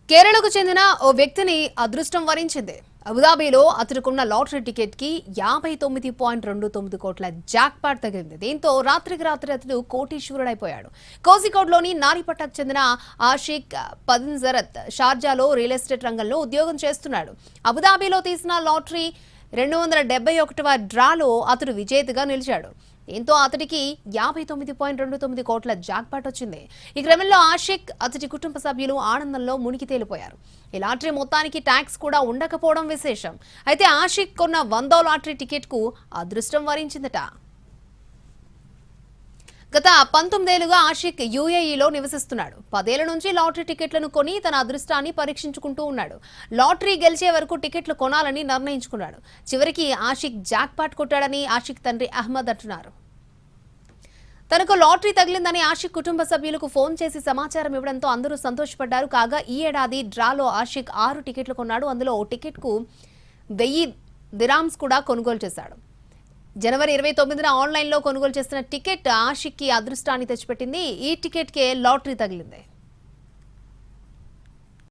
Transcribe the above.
కేరళకు చెందిన ఓ వ్యక్తిని అదృష్టం వరించింది. అబుదాబిలో అతడుకున్న లాటరీ టికెట్ కి 59.29 కోట్ల జాక్పాట్ తగిలింది. దీంతో రాత్రికి రాత్రి అతడు కోటీశ్వరుడైపోయాడు. కోజికోడ్లోని నారిపట్టకు చెందిన ఆషిక్ పదిన్జరత్ షార్జాలో రియల్ ఎస్టేట్ రంగంలో ఉద్యోగం చేస్తున్నాడు. అబుదాబిలో తీసిన లాటరీ 271వ డ్రాలో అతడు విజేతగా నిలిచాడు. దీంతో అతడికి 59.29 కోట్ల జాక్పాట్ వచ్చింది. ఈ క్రమంలో ఆషిక్ అతడి కుటుంబ సభ్యులు ఆనందంలో మునిగి తేలిపోయారు. ఈ లాటరీ మొత్తానికి ట్యాక్స్ కూడా ఉండకపోవడం విశేషం. అయితే ఆషిక్ కొన్న 100వ లాటరీ టికెట్ కు అదృష్టం వరించిందట. గత 19 ఏళ్లుగా ఆషిక్ యూఏఈలో నివసిస్తున్నాడు. 10 ఏళ్ల నుంచి లాటరీ టికెట్లను కొని తన అదృష్టాన్ని పరీక్షించుకుంటూ ఉన్నాడు. లాటరీ గెలిచే వరకు టికెట్లు కొనాలని నిర్ణయించుకున్నాడు. చివరికి ఆషిక్ జాక్పాట్ కొట్టాడని ఆషిక్ తండ్రి అహ్మద్ అంటున్నారు. తనకు లాటరీ తగిలిందని ఆషిక్ కుటుంబ సభ్యులకు ఫోన్ చేసి సమాచారం ఇవ్వడంతో అందరూ సంతోషపడ్డారు. కాగా ఈ ఏడాది డ్రాలో ఆషిక్ 6 టికెట్లు కొన్నాడు. అందులో ఓ టికెట్కు 1000 దిరామ్స్ కూడా కొనుగోలు చేశాడు. జనవరి 29న ఆన్లైన్లో కొనుగోలు చేసిన టికెట్ ఆషిక్కి అదృష్టాన్ని తెచ్చిపెట్టింది. ఈ టికెట్కే లాటరీ తగిలింది.